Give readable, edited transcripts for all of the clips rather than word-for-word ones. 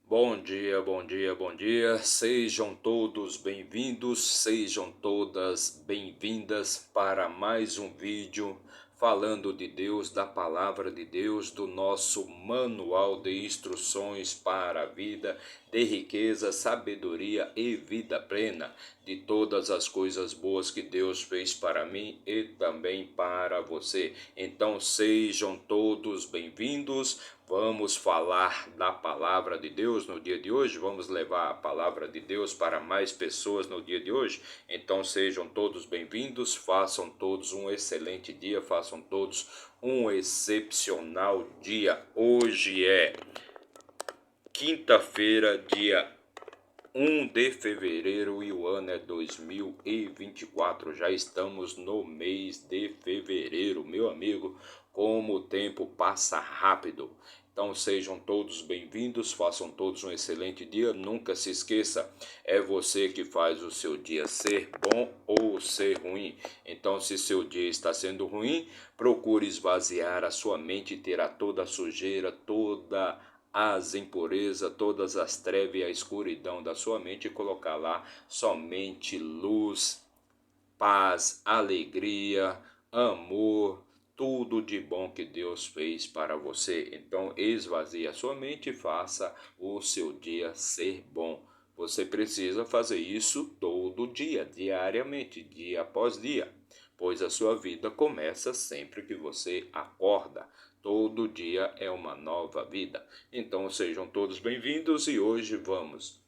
Bom dia, bom dia, bom dia. Sejam todos bem-vindos, sejam todas bem-vindas para mais um vídeo falando de Deus, da palavra de Deus, do nosso manual de instruções para a vida, de riqueza, sabedoria e vida plena, de todas as coisas boas que Deus fez para mim e também para você. Então sejam todos bem-vindos. Vamos falar da palavra de Deus no dia de hoje, vamos levar a palavra de Deus para mais pessoas no dia de hoje. Então sejam todos bem-vindos, façam todos um excelente dia, façam todos um excepcional dia. Hoje é quinta-feira, dia 1 de fevereiro e o ano é 2024. Já estamos no mês de fevereiro, meu amigo. Como o tempo passa rápido. Então sejam todos bem-vindos, façam todos um excelente dia. Nunca se esqueça, é você que faz o seu dia ser bom ou ser ruim. Então, se seu dia está sendo ruim, procure esvaziar a sua mente, tirar toda a sujeira, toda as impurezas, todas as trevas e a escuridão da sua mente e colocar lá somente luz, paz, alegria, amor, tudo de bom que Deus fez para você. Então esvazie a sua mente e faça o seu dia ser bom. Você precisa fazer isso todo dia, diariamente, dia após dia, pois a sua vida começa sempre que você acorda. Todo dia é uma nova vida. Então sejam todos bem-vindos e hoje vamos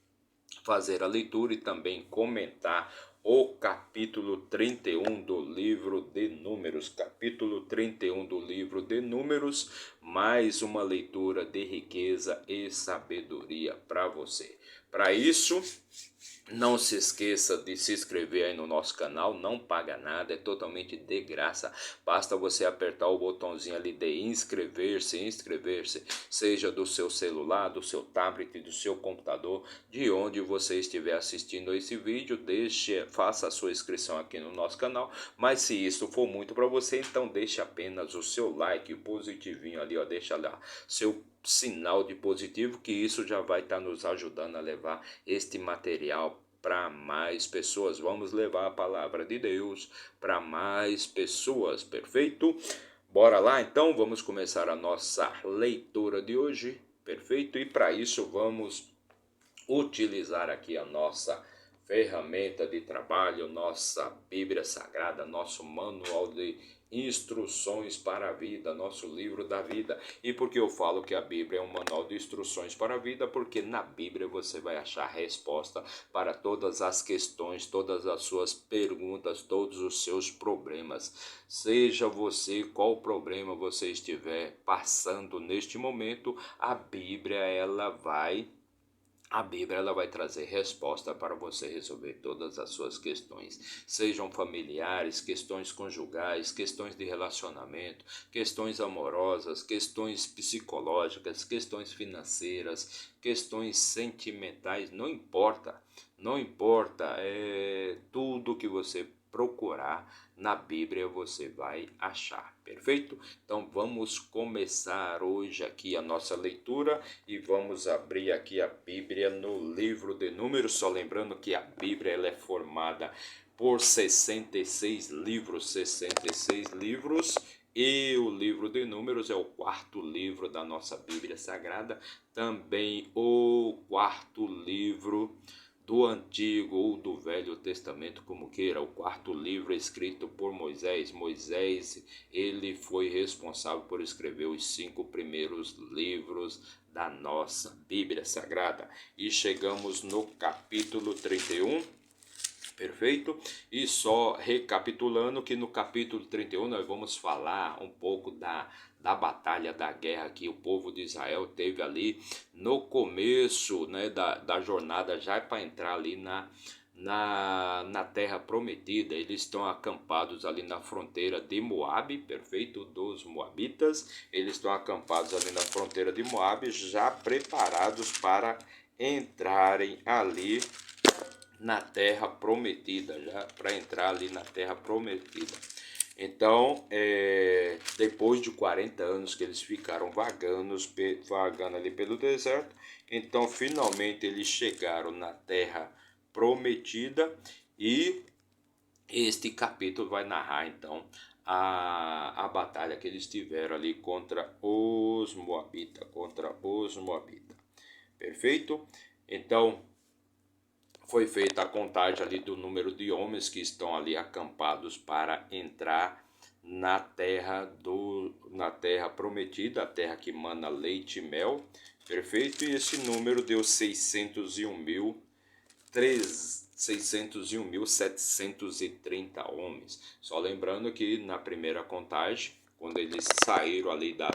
fazer a leitura e também comentar o capítulo 31 do livro de Números. Capítulo 31 do livro de Números, mais uma leitura de riqueza e sabedoria para você. Para isso, não se esqueça de se inscrever aí no nosso canal, não paga nada, é totalmente de graça. Basta você apertar o botãozinho ali de inscrever-se, seja do seu celular, do seu tablet, do seu computador, de onde você estiver assistindo esse vídeo, faça a sua inscrição aqui no nosso canal. Mas se isso for muito para você, então deixe apenas o seu like positivinho ali, ó, deixa lá seu sinal de positivo, que isso já vai estar nos ajudando a levar este material para mais pessoas. Vamos levar a palavra de Deus para mais pessoas, perfeito? Bora lá então, vamos começar a nossa leitura de hoje, perfeito? E para isso vamos utilizar aqui a nossa ferramenta de trabalho, nossa Bíblia Sagrada, nosso manual de instruções para a vida, nosso livro da vida. E por que eu falo que a Bíblia é um manual de instruções para a vida? Porque na Bíblia você vai achar resposta para todas as questões, todas as suas perguntas, todos os seus problemas. Seja você qual problema você estiver passando neste momento, a Bíblia ela vai trazer resposta para você resolver todas as suas questões, sejam familiares, questões conjugais, questões de relacionamento, questões amorosas, questões psicológicas, questões financeiras, questões sentimentais, não importa, não importa, é tudo que você procurar na Bíblia você vai achar, perfeito? Então vamos começar hoje aqui a nossa leitura e vamos abrir aqui a Bíblia no livro de Números, só lembrando que a Bíblia ela é formada por 66 livros, e o livro de Números é o quarto livro da nossa Bíblia Sagrada, também o quarto livro do Antigo ou do Velho Testamento, como queira. O quarto livro é escrito por Moisés. Moisés, ele foi responsável por escrever os 5 primeiros livros da nossa Bíblia Sagrada. E chegamos no capítulo 31. Perfeito? E só recapitulando que no capítulo 31 nós vamos falar um pouco da batalha, da guerra que o povo de Israel teve ali no começo, né, da jornada, já para entrar ali na terra prometida. Eles estão acampados ali na fronteira de Moabe, perfeito? Dos Moabitas. Eles estão acampados ali na fronteira de Moabe, já preparados para entrarem ali na terra prometida, já para entrar ali na terra prometida. Então, depois de 40 anos que eles ficaram vagando ali pelo deserto, então finalmente eles chegaram na terra prometida e este capítulo vai narrar então a batalha que eles tiveram ali contra os Moabitas. Perfeito? Então, foi feita a contagem ali do número de homens que estão ali acampados para entrar na terra prometida, a terra que mana leite e mel, perfeito? E esse número deu 601.730 homens. Só lembrando que na primeira contagem, quando eles saíram ali da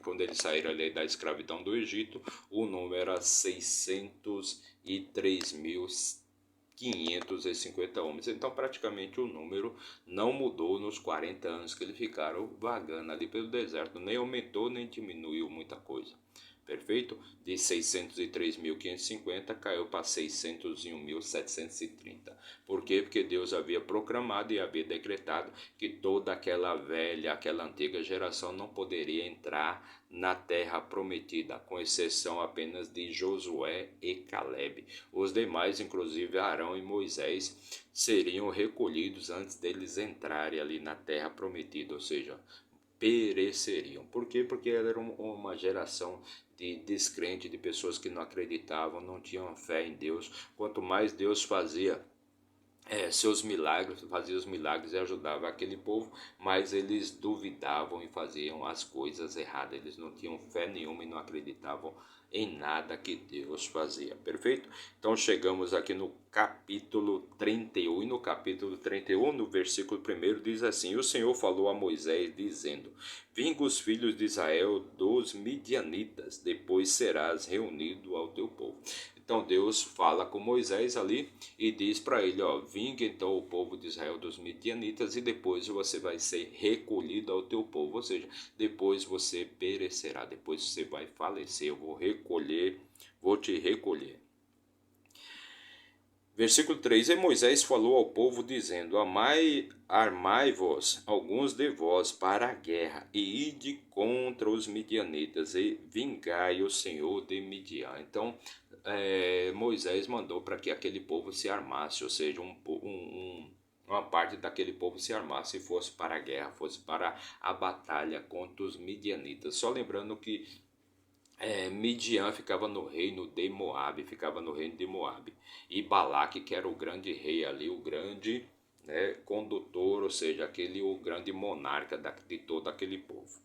quando eles saíram ali da escravidão do Egito, o número era 603.550 homens. Então, praticamente o número não mudou nos 40 anos que eles ficaram vagando ali pelo deserto, nem aumentou nem diminuiu muita coisa. Perfeito? De 603.550 caiu para 601.730. Por quê? Porque Deus havia proclamado e havia decretado que toda aquela antiga geração não poderia entrar na terra prometida, com exceção apenas de Josué e Caleb. Os demais, inclusive Arão e Moisés, seriam recolhidos antes deles entrarem ali na terra prometida, ou seja, pereceriam. Por quê? Porque ela era uma geração de descrente, de pessoas que não acreditavam, não tinham fé em Deus. Quanto mais Deus fazia seus milagres, fazia os milagres e ajudava aquele povo, mas eles duvidavam e faziam as coisas erradas. Eles não tinham fé nenhuma e não acreditavam em nada que Deus fazia. Perfeito? Então chegamos aqui no capítulo 31, e no capítulo 31, no versículo 1, diz assim: O Senhor falou a Moisés, dizendo: Vinga os filhos de Israel dos midianitas, depois serás reunido ao teu povo. Então Deus fala com Moisés ali e diz para ele, vingue então o povo de Israel dos midianitas e depois você vai ser recolhido ao teu povo, ou seja, depois você perecerá, depois você vai falecer, eu vou te recolher. Versículo 3: E Moisés falou ao povo, dizendo: Armai-vos, alguns de vós, para a guerra, e ide contra os midianitas, e vingai o Senhor de Midian. Então, Moisés mandou para que aquele povo se armasse, ou seja, uma parte daquele povo se armasse e fosse para a guerra, fosse para a batalha contra os midianitas. Só lembrando que Midian ficava no reino de Moabe, e Balaque, que era o grande rei ali, o grande condutor, ou seja, o grande monarca de todo aquele povo.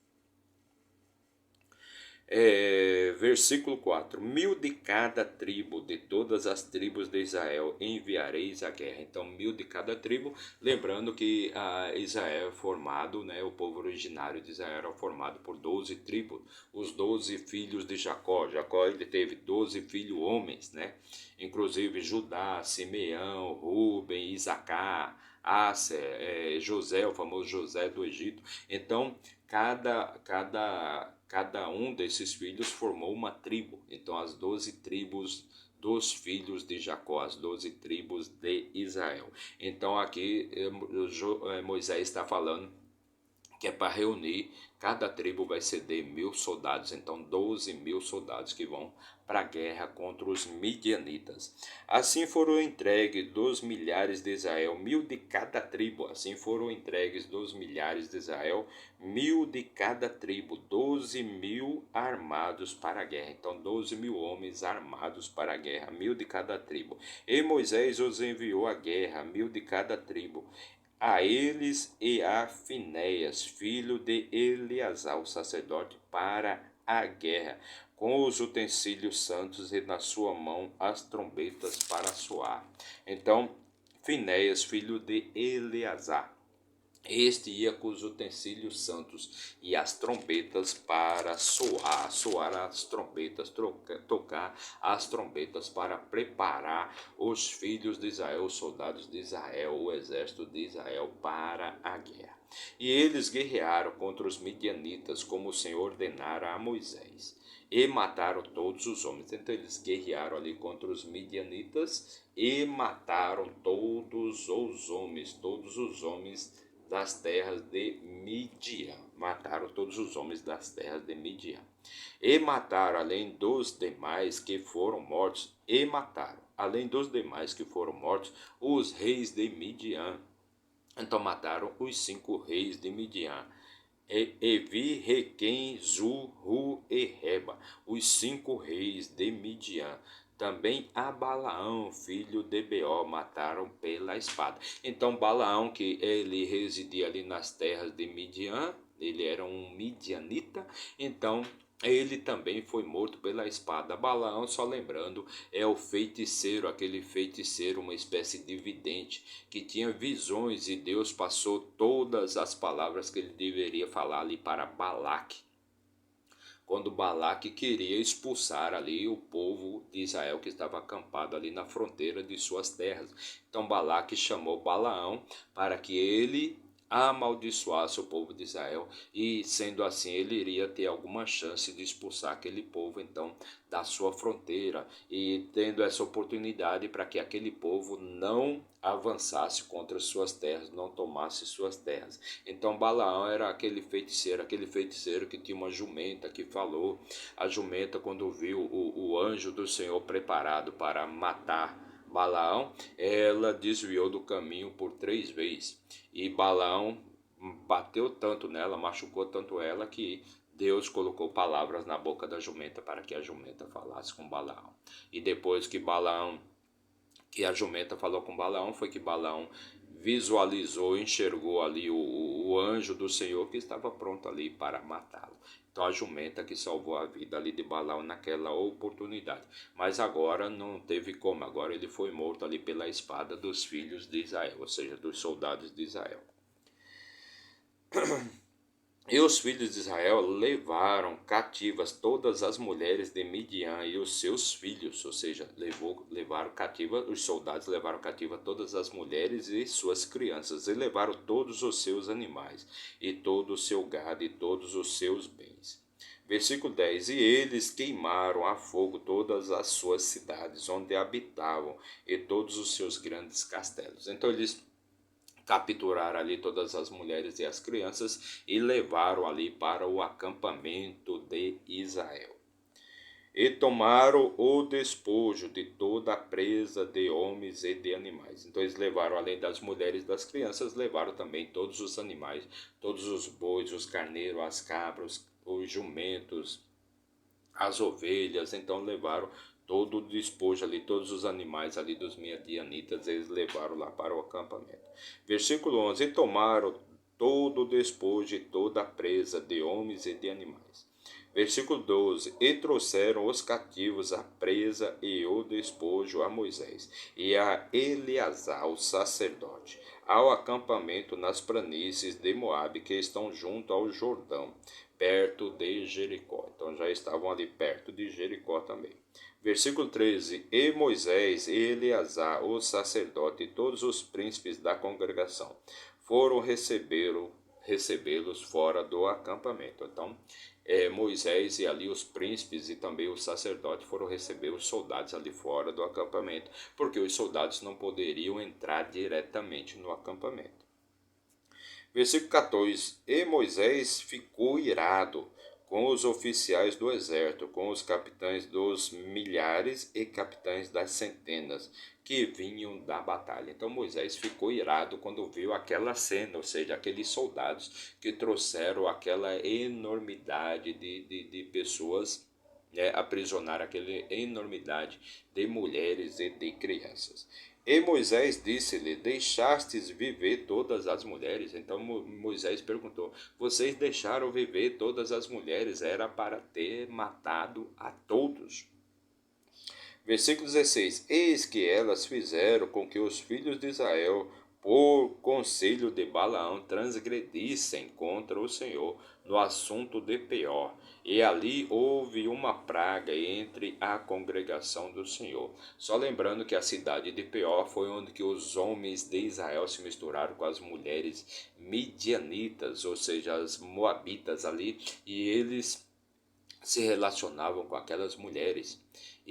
Versículo 4: 1.000 de cada tribo, de todas as tribos de Israel, enviareis à guerra. Então, 1.000 de cada tribo, lembrando que Israel é formado, o povo originário de Israel era formado por 12 tribos, os 12 filhos de Jacó. Jacó ele teve 12 filhos homens, inclusive Judá, Simeão, Ruben, Isacar, Asser, José, o famoso José do Egito. Então, cada um desses filhos formou uma tribo. Então, as 12 tribos dos filhos de Jacó, as 12 tribos de Israel. Então, aqui Moisés está falando que é para reunir, cada tribo vai ceder 1.000 soldados, então 12.000 soldados que vão para a guerra contra os midianitas. Assim foram entregues dos milhares de Israel, 1.000 de cada tribo. Assim foram entregues dos milhares de Israel, 1.000 de cada tribo, 12.000 armados para a guerra. Então 12.000 homens armados para a guerra, 1.000 de cada tribo. E Moisés os enviou à guerra, 1.000 de cada tribo, a eles e a Finéias, filho de Eleazar, o sacerdote, para a guerra, com os utensílios santos e na sua mão as trombetas para soar. Então, Finéias, filho de Eleazar, este ia com os utensílios santos e as trombetas para soar as trombetas, tocar as trombetas para preparar os filhos de Israel, os soldados de Israel, o exército de Israel para a guerra. E eles guerrearam contra os midianitas, como o Senhor ordenara a Moisés, e mataram todos os homens. Então eles guerrearam ali contra os midianitas e mataram todos os homens das terras de Midian. Mataram todos os homens das terras de Midian. E mataram, além dos demais que foram mortos, os reis de Midian. Então mataram os 5 reis de Midian. Evi, Requem, Zu, Ru e Reba, os 5 reis de Midian. Também a Balaão, filho de Beor, mataram pela espada. Então Balaão, que ele residia ali nas terras de Midian, ele era um midianita, então ele também foi morto pela espada. Balaão, só lembrando, é o feiticeiro, aquele feiticeiro, uma espécie de vidente, que tinha visões e Deus passou todas as palavras que ele deveria falar ali para Balaque, quando Balaque queria expulsar ali o povo de Israel que estava acampado ali na fronteira de suas terras. Então Balaque chamou Balaão para que ele amaldiçoasse o povo de Israel, e sendo assim ele iria ter alguma chance de expulsar aquele povo então da sua fronteira, e tendo essa oportunidade para que aquele povo não avançasse contra suas terras, não tomasse suas terras. Então Balaão era aquele feiticeiro que tinha uma jumenta que falou. A jumenta, quando viu o anjo do Senhor preparado para matar Balaão, ela desviou do caminho por 3 vezes. E Balaão bateu tanto nela, machucou tanto ela, que Deus colocou palavras na boca da jumenta para que a jumenta falasse com Balaão. E depois que a jumenta falou com Balaão, foi que Balaão visualizou, enxergou ali o anjo do Senhor que estava pronto ali para matá-lo. Então a jumenta que salvou a vida ali de Balaão naquela oportunidade. Mas agora não teve como, agora ele foi morto ali pela espada dos filhos de Israel, ou seja, dos soldados de Israel. E os filhos de Israel levaram cativas todas as mulheres de Midian e os seus filhos, ou seja, levaram cativa, os soldados levaram cativa todas as mulheres e suas crianças, e levaram todos os seus animais, e todo o seu gado, e todos os seus bens. Versículo 10: E eles queimaram a fogo todas as suas cidades, onde habitavam, e todos os seus grandes castelos. Então eles capturaram ali todas as mulheres e as crianças e levaram ali para o acampamento de Israel. E tomaram o despojo de toda a presa de homens e de animais. Então eles levaram, além das mulheres e das crianças, levaram também todos os animais, todos os bois, os carneiros, as cabras, os jumentos, as ovelhas. Então levaram todo o despojo ali, todos os animais ali dos midianitas, eles levaram lá para o acampamento. Versículo 11: E tomaram todo o despojo e toda a presa de homens e de animais. Versículo 12: E trouxeram os cativos a presa e o despojo a Moisés e a Eleazar, o sacerdote, ao acampamento nas planícies de Moabe, que estão junto ao Jordão, perto de Jericó. Então já estavam ali perto de Jericó também. Versículo 13: E Moisés e Eleazar, o sacerdote, e todos os príncipes da congregação foram recebê-los fora do acampamento. Então Moisés e ali os príncipes e também o sacerdote foram receber os soldados ali fora do acampamento, porque os soldados não poderiam entrar diretamente no acampamento. Versículo 14: E Moisés ficou irado com os oficiais do exército, com os capitães dos milhares e capitães das centenas que vinham da batalha. Então Moisés ficou irado quando viu aquela cena, ou seja, aqueles soldados que trouxeram aquela enormidade de pessoas, aprisionar aquela enormidade de mulheres e de crianças. E Moisés disse-lhe: Deixastes viver todas as mulheres? Então Moisés perguntou: Vocês deixaram viver todas as mulheres? Era para ter matado a todos. Versículo 16: Eis que elas fizeram com que os filhos de Israel, por conselho de Balaão, transgredissem contra o Senhor no assunto de Peor. E ali houve uma praga entre a congregação do Senhor. Só lembrando que a cidade de Peor foi onde que os homens de Israel se misturaram com as mulheres midianitas, ou seja, as moabitas ali, e eles se relacionavam com aquelas mulheres.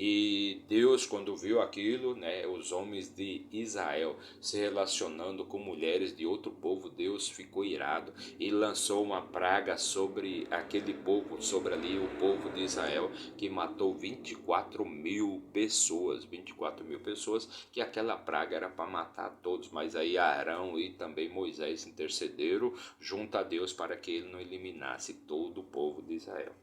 E Deus, quando viu aquilo, né, os homens de Israel se relacionando com mulheres de outro povo, Deus ficou irado e lançou uma praga sobre aquele povo, sobre ali o povo de Israel, que matou 24 mil pessoas, 24 mil pessoas, que aquela praga era para matar todos, mas aí Arão e também Moisés intercederam junto a Deus para que ele não eliminasse todo o povo de Israel.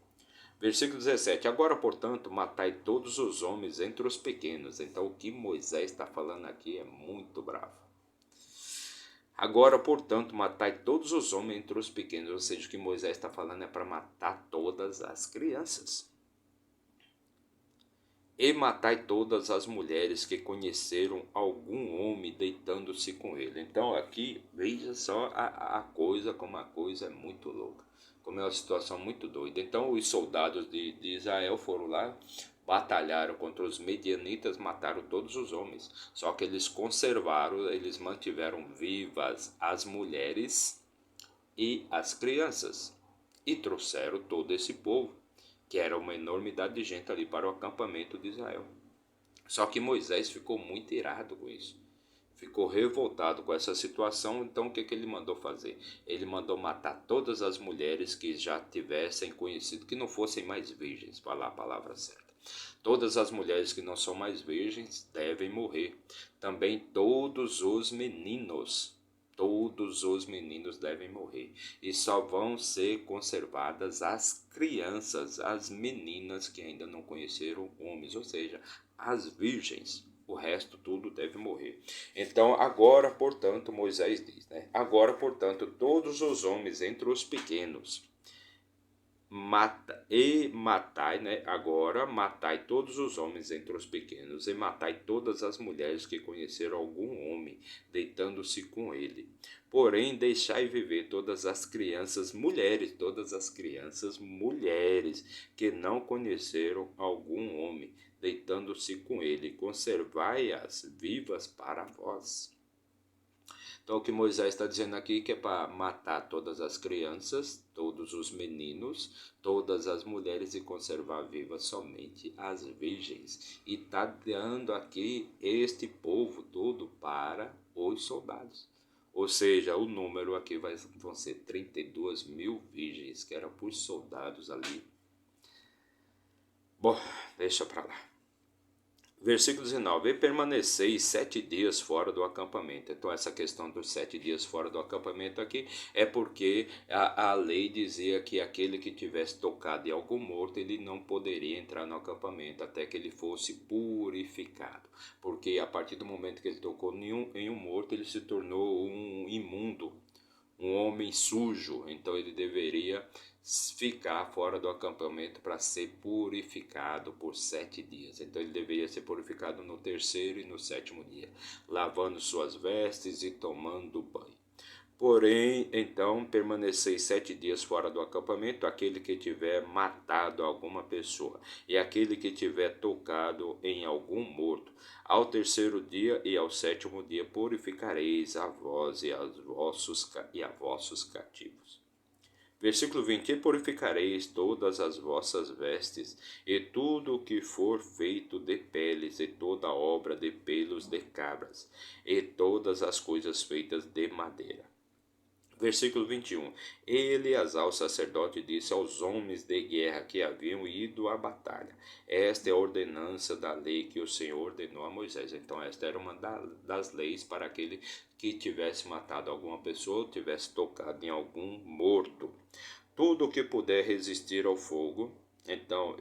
Versículo 17: Agora, portanto, matai todos os homens entre os pequenos. Então, o que Moisés está falando aqui é muito bravo. Agora, portanto, matai todos os homens entre os pequenos. Ou seja, o que Moisés está falando é para matar todas as crianças. E matai todas as mulheres que conheceram algum homem deitando-se com ele. Então, aqui, veja só a coisa, como a coisa é muito louca. Como é uma situação muito doida. Então os soldados de Israel foram lá, batalharam contra os medianitas, mataram todos os homens. Só que eles conservaram, eles mantiveram vivas as mulheres e as crianças. E trouxeram todo esse povo, que era uma enormidade de gente ali, para o acampamento de Israel. Só que Moisés ficou muito irado com isso. Ficou revoltado com essa situação, então o que ele mandou fazer? Ele mandou matar todas as mulheres que já tivessem conhecido, que não fossem mais virgens, falar a palavra certa. Todas as mulheres que não são mais virgens devem morrer. Também todos os meninos devem morrer. E só vão ser conservadas as crianças, as meninas que ainda não conheceram homens, ou seja, as virgens. O resto tudo deve morrer. Então, agora, portanto, Moisés diz, né? Agora, portanto, todos os homens entre os pequenos, matai, né? Agora, matai todos os homens entre os pequenos, e matai todas as mulheres que conheceram algum homem, deitando-se com ele. Porém, deixai viver todas as crianças mulheres, que não conheceram algum homem, deitando-se com ele, conservai-as vivas para vós. Então, o que Moisés está dizendo aqui que é para matar todas as crianças, todos os meninos, todas as mulheres e conservar vivas somente as virgens. E está dando aqui este povo todo para os soldados. Ou seja, o número aqui vão ser 32 mil virgens, que eram para os soldados ali. Bom, deixa para lá. Versículo 19: E permaneceis 7 dias fora do acampamento. Então, essa questão dos 7 dias fora do acampamento aqui é porque a lei dizia que aquele que tivesse tocado em algum morto, ele não poderia entrar no acampamento até que ele fosse purificado. Porque a partir do momento que ele tocou em um morto, ele se tornou um imundo, um homem sujo. Então, ele deveria ficar fora do acampamento para ser purificado por 7 dias. Então ele deveria ser purificado no terceiro e no sétimo dia, lavando suas vestes e tomando banho. Porém, então, permaneceis 7 dias fora do acampamento, aquele que tiver matado alguma pessoa, e aquele que tiver tocado em algum morto. Ao terceiro dia e ao sétimo dia purificareis a vós e a vossos cativos. Versículo 20: E purificareis todas as vossas vestes, e tudo o que for feito de peles, e toda obra de pelos de cabras, e todas as coisas feitas de madeira. Versículo 21. Eleazar, o sacerdote, disse aos homens de guerra que haviam ido à batalha: Esta é a ordenança da lei que o Senhor ordenou a Moisés. Então, esta era uma das leis para aquele que tivesse matado alguma pessoa ou tivesse tocado em algum morto. Tudo o que puder resistir ao fogo. Então,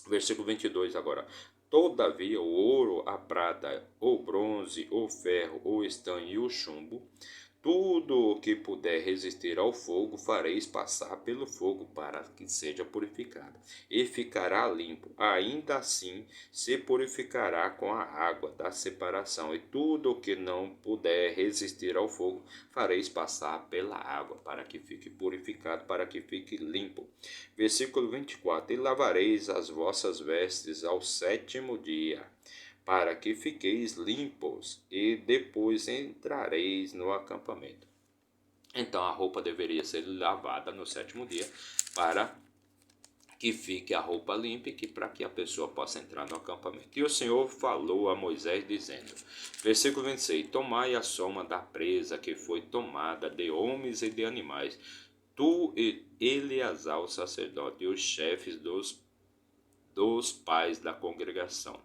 versículo 22 agora. Todavia, o ouro, a prata, o bronze, o ferro, o estanho e o chumbo, tudo o que puder resistir ao fogo, fareis passar pelo fogo para que seja purificado, e ficará limpo. Ainda assim, se purificará com a água da separação, e tudo o que não puder resistir ao fogo, fareis passar pela água, para que fique purificado, para que fique limpo. Versículo 24: E lavareis as vossas vestes ao sétimo dia, para que fiqueis limpos, e depois entrareis no acampamento. Então a roupa deveria ser lavada no sétimo dia, para que fique a roupa limpa para que a pessoa possa entrar no acampamento. E o Senhor falou a Moisés dizendo, versículo 26, tomai a soma da presa que foi tomada de homens e de animais, tu e Eleazar o sacerdote e os chefes dos pais da congregação.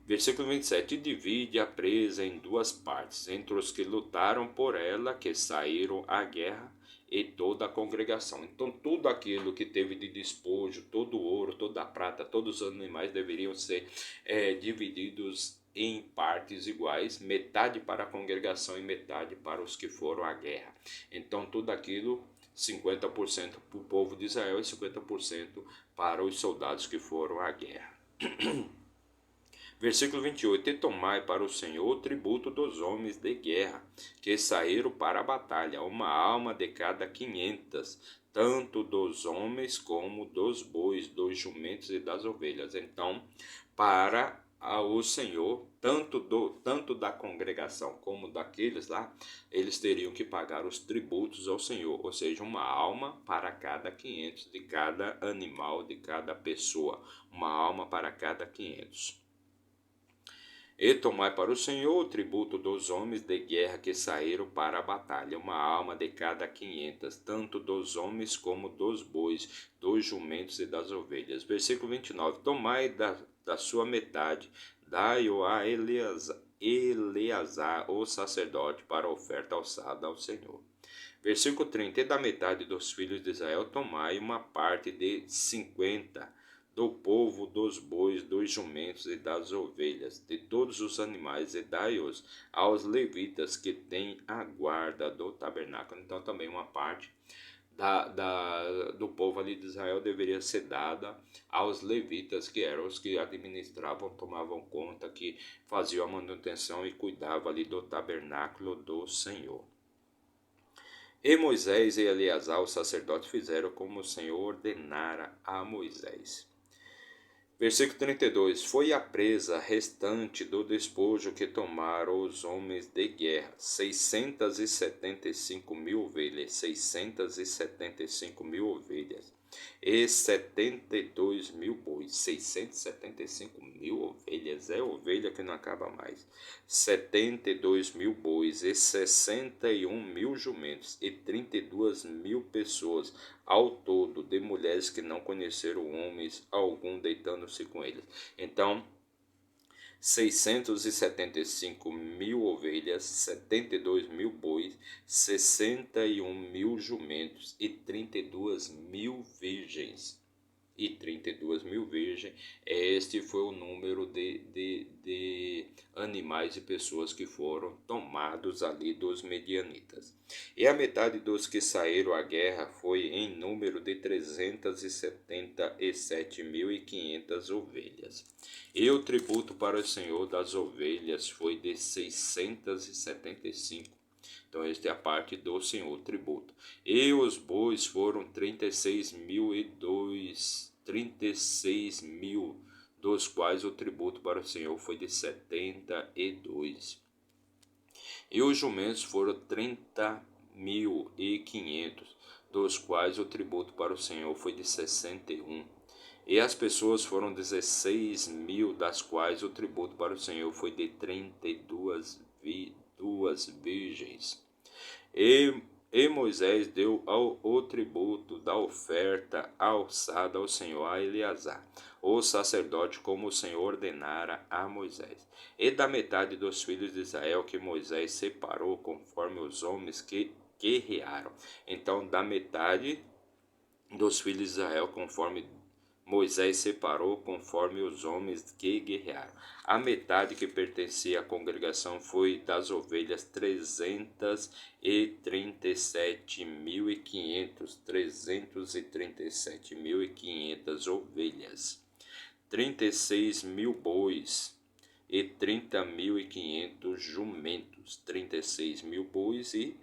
Versículo 27, divide a presa em duas partes, entre os que lutaram por ela, que saíram à guerra, e toda a congregação. Então, tudo aquilo que teve de despojo, todo o ouro, toda a prata, todos os animais deveriam ser divididos em partes iguais, metade para a congregação e metade para os que foram à guerra. Então, tudo aquilo, 50% para o povo de Israel e 50% para os soldados que foram à guerra. Versículo 28, e tomai para o Senhor o tributo dos homens de guerra, que saíram para a batalha, uma alma de cada 500, tanto dos homens como dos bois, dos jumentos e das ovelhas. Então, para o Senhor, tanto da congregação como daqueles lá, eles teriam que pagar os tributos ao Senhor, ou seja, uma alma para cada 500, de cada animal, de cada pessoa, uma alma para cada 500. E tomai para o Senhor o tributo dos homens de guerra que saíram para a batalha, uma alma de cada 500, tanto dos homens como dos bois, dos jumentos e das ovelhas. Versículo 29, tomai da sua metade, dai-o a Eleazar, o sacerdote, para a oferta alçada ao Senhor. Versículo 30, e da metade dos filhos de Israel tomai uma parte de 50, do povo, dos bois, dos jumentos e das ovelhas, de todos os animais, e dai-os aos levitas que têm a guarda do tabernáculo. Então também uma parte do povo ali de Israel deveria ser dada aos levitas, que eram os que administravam, tomavam conta, que faziam a manutenção e cuidavam ali do tabernáculo do Senhor. E Moisés e Eleazar, o sacerdote, fizeram como o Senhor ordenara a Moisés. Versículo 32, foi a presa restante do despojo que tomaram os homens de guerra, 675.000 ovelhas, 675.000 ovelhas, e 72.000 bois, 675.000 ovelhas, é ovelha que não acaba mais, 72.000 bois, e 61.000 jumentos, e 32.000 pessoas, ao todo, de mulheres que não conheceram homens algum deitando-se com eles. Então, 675.000 ovelhas, 72.000 bois, 61.000 jumentos e 32.000 virgens. E 32.000 virgens, este foi o número de animais e pessoas que foram tomados ali dos medianitas. E a metade dos que saíram à guerra foi em número de 377.500 ovelhas. E o tributo para o Senhor das ovelhas foi de 675. Então, esta é a parte do Senhor, tributo. E os bois foram 36.000, dos quais o tributo para o Senhor foi de 72. E os jumentos foram 30.500, dos quais o tributo para o Senhor foi de 61. E as pessoas foram 16.000, das quais o tributo para o Senhor foi de 32 virgens. E Moisés deu o tributo da oferta alçada ao Senhor a Eleazar, o sacerdote, como o Senhor ordenara a Moisés. E da metade dos filhos de Israel que Moisés separou conforme os homens que guerrearam. Então, da metade dos filhos de Israel, conforme Moisés separou conforme os homens que guerrearam. A metade que pertencia à congregação foi das ovelhas 337.500 ovelhas, 36.000 bois e 30.500 jumentos, 36.000 bois e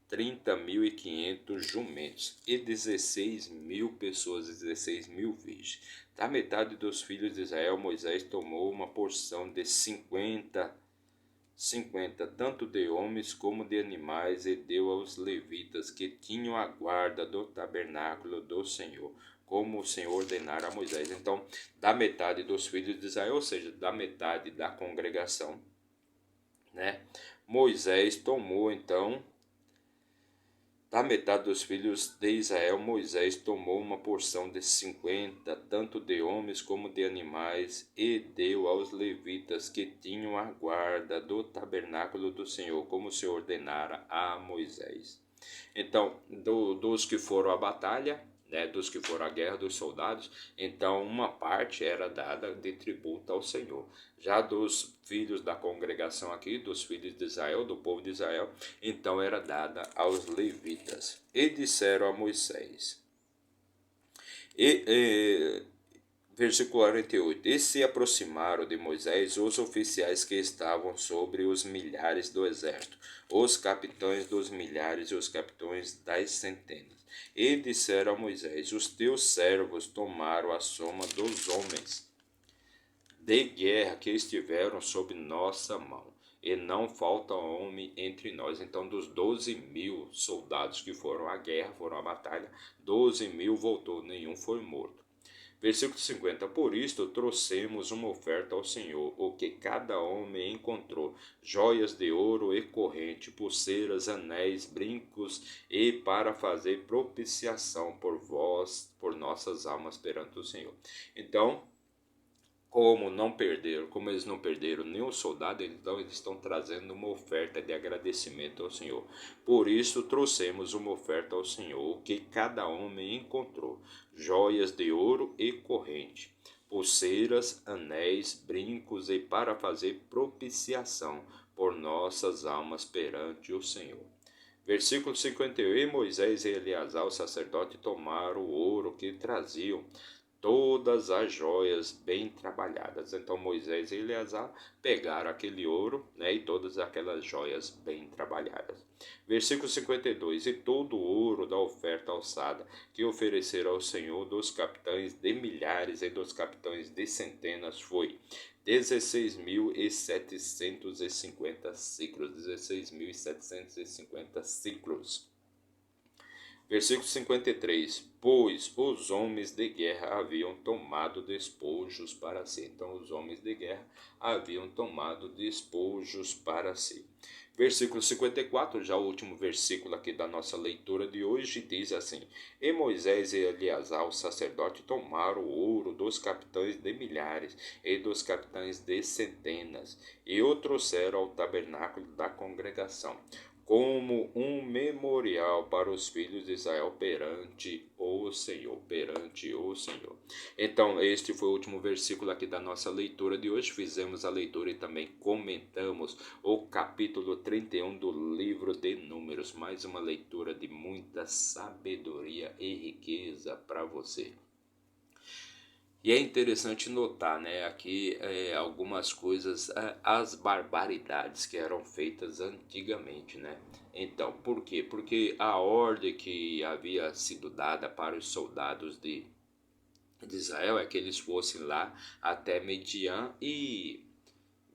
30.500 jumentos e 16.000 pessoas, 16.000 virgens. Da metade dos filhos de Israel, Moisés tomou uma porção de 50 50, tanto de homens como de animais, e deu aos levitas que tinham a guarda do tabernáculo do Senhor, como o Senhor ordenara a Moisés. Então, da metade dos filhos de Israel, ou seja, da metade da congregação, né? Moisés tomou então, da metade dos filhos de Israel, Moisés tomou uma porção de 50, tanto de homens como de animais, e deu aos levitas que tinham a guarda do tabernáculo do Senhor, como o Senhor ordenara a Moisés. Então, dos que foram à batalha, né, dos que foram à guerra, dos soldados, então uma parte era dada de tributo ao Senhor. Já dos filhos da congregação aqui, dos filhos de Israel, do povo de Israel, então era dada aos levitas. E disseram a Moisés, e versículo 48. E se aproximaram de Moisés os oficiais que estavam sobre os milhares do exército, os capitães dos milhares e os capitães das centenas. E disseram a Moisés, os teus servos tomaram a soma dos homens de guerra que estiveram sob nossa mão, e não falta homem entre nós. Então, dos 12.000 soldados que foram à guerra, foram à batalha, 12.000 voltou, nenhum foi morto. Versículo 50. Por isto trouxemos uma oferta ao Senhor, o que cada homem encontrou: joias de ouro e corrente, pulseiras, anéis, brincos, e para fazer propiciação por vós, por nossas almas perante o Senhor. Então, como eles não perderam nenhum soldado, então eles estão trazendo uma oferta de agradecimento ao Senhor. Por isso trouxemos uma oferta ao Senhor, o que cada homem encontrou: joias de ouro e corrente, pulseiras, anéis, brincos, e para fazer propiciação por nossas almas perante o Senhor. Versículo 51. E Moisés e Eleazar, o sacerdote, tomaram o ouro que traziam, todas as joias bem trabalhadas. Então Moisés e Eleazar pegaram aquele ouro, né, e todas aquelas joias bem trabalhadas. Versículo 52. E todo o ouro da oferta alçada que ofereceram ao Senhor dos capitães de milhares e dos capitães de centenas foi 16.750 ciclos. 16.750 ciclos. Versículo 53. Pois os homens de guerra haviam tomado despojos para si. Então os homens de guerra haviam tomado despojos para si. Versículo 54, já o último versículo aqui da nossa leitura de hoje, diz assim: E Moisés e Eleazar, o sacerdote, tomaram o ouro dos capitães de milhares e dos capitães de centenas, e o trouxeram ao tabernáculo da congregação, como um memorial para os filhos de Israel perante o Senhor, perante o Senhor. Então, este foi o último versículo aqui da nossa leitura de hoje. Fizemos a leitura e também comentamos o capítulo 31 do livro de Números. Mais uma leitura de muita sabedoria e riqueza para você. E é interessante notar, né, aqui algumas coisas, as barbaridades que eram feitas antigamente, né? Então, por quê? Porque a ordem que havia sido dada para os soldados de Israel é que eles fossem lá até Midian e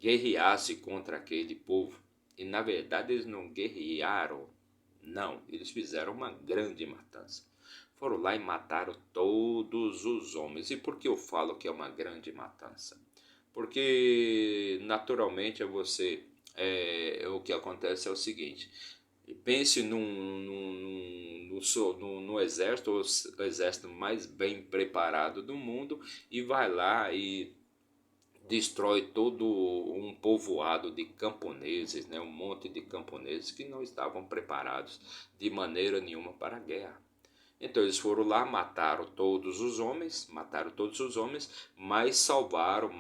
guerreassem contra aquele povo. E na verdade eles não guerrearam, não, eles fizeram uma grande matança. Foram lá e mataram todos os homens. E por que eu falo que é uma grande matança? Porque naturalmente o que acontece é o seguinte: pense no exército, o exército mais bem preparado do mundo, e vai lá e destrói todo um povoado de camponeses, né? Um monte de camponeses que não estavam preparados de maneira nenhuma para a guerra. Então eles foram lá, mataram todos os homens, mas salvaram,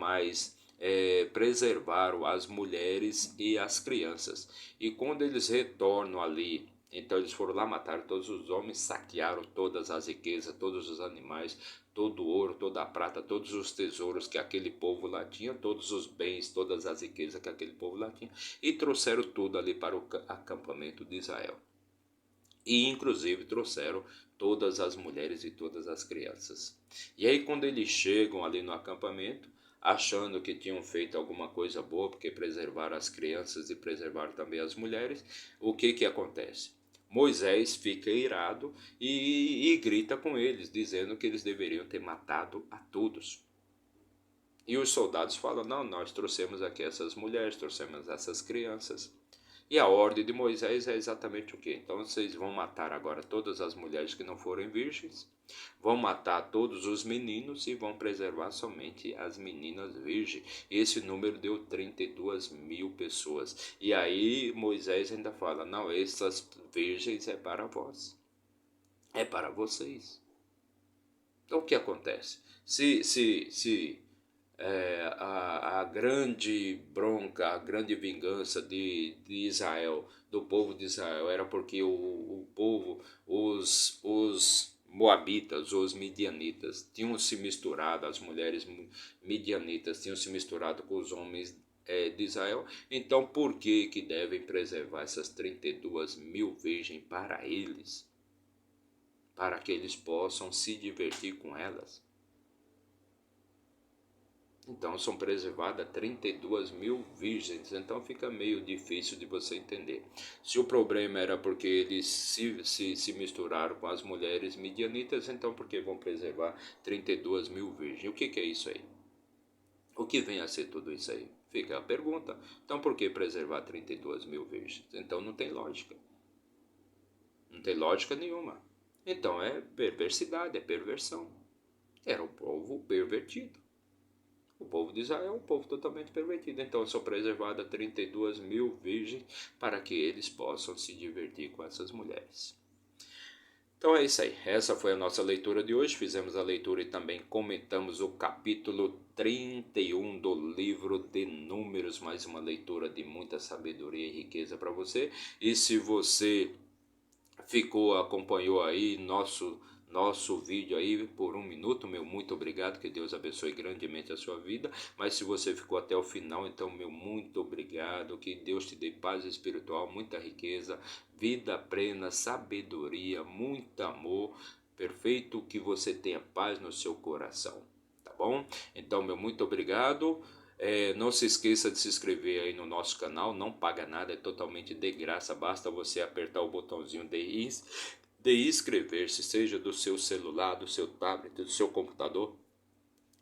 preservaram as mulheres e as crianças. E quando eles retornam ali, então eles foram lá, mataram todos os homens, saquearam todas as riquezas, todos os animais, todo o ouro, toda a prata, todos os tesouros que aquele povo lá tinha, todos os bens, todas as riquezas que aquele povo lá tinha, e trouxeram tudo ali para o acampamento de Israel. E inclusive trouxeram todas as mulheres e todas as crianças. E aí quando eles chegam ali no acampamento, achando que tinham feito alguma coisa boa, porque preservaram as crianças e preservaram também as mulheres. O que que acontece? Moisés fica irado e grita com eles, dizendo que eles deveriam ter matado a todos. E os soldados falam: não, nós trouxemos aqui essas mulheres, trouxemos essas crianças. E a ordem de Moisés é exatamente o quê? Então vocês vão matar agora todas as mulheres que não forem virgens, vão matar todos os meninos e vão preservar somente as meninas virgens. Esse número deu 32 mil pessoas. E aí Moisés ainda fala: não, essas virgens é para vós, é para vocês. Então o que acontece? Se a grande bronca, a grande vingança de Israel, do povo de Israel, era porque o povo, os moabitas, os midianitas, tinham se misturado, as mulheres midianitas tinham se misturado com os homens de Israel. Então por que devem preservar essas 32 mil virgens para eles? Para que eles possam se divertir com elas. Então são preservadas 32 mil virgens, então fica meio difícil de você entender. Se o problema era porque eles se misturaram com as mulheres midianitas, então por que vão preservar 32 mil virgens? O que é isso aí? O que vem a ser tudo isso aí? Fica a pergunta. Então por que preservar 32 mil virgens? Então não tem lógica. Não tem lógica nenhuma. Então é perversidade, é perversão. Era um povo pervertido. O povo de Israel é um povo totalmente pervertido. Então são preservadas 32 mil virgens para que eles possam se divertir com essas mulheres. Então é isso aí. Essa foi a nossa leitura de hoje. Fizemos a leitura e também comentamos o capítulo 31 do livro de Números. Mais uma leitura de muita sabedoria e riqueza para você. E se você acompanhou aí nosso vídeo aí por 1 minuto, meu muito obrigado, que Deus abençoe grandemente a sua vida. Mas se você ficou até o final, então meu muito obrigado, que Deus te dê paz espiritual, muita riqueza, vida plena, sabedoria, muito amor, perfeito, que você tenha paz no seu coração, tá bom? Então meu muito obrigado. Não se esqueça de se inscrever aí no nosso canal, não paga nada, é totalmente de graça, basta você apertar o botãozinho de inscrever-se, seja do seu celular, do seu tablet, do seu computador,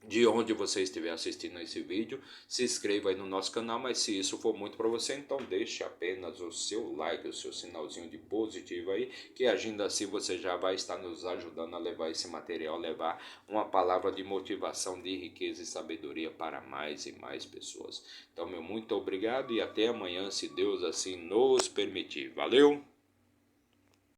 de onde você estiver assistindo esse vídeo. Se inscreva aí no nosso canal, mas se isso for muito para você, então deixe apenas o seu like, o seu sinalzinho de positivo aí, que agindo assim você já vai estar nos ajudando a levar esse material, levar uma palavra de motivação, de riqueza e sabedoria para mais e mais pessoas. Então meu muito obrigado e até amanhã, se Deus assim nos permitir. Valeu!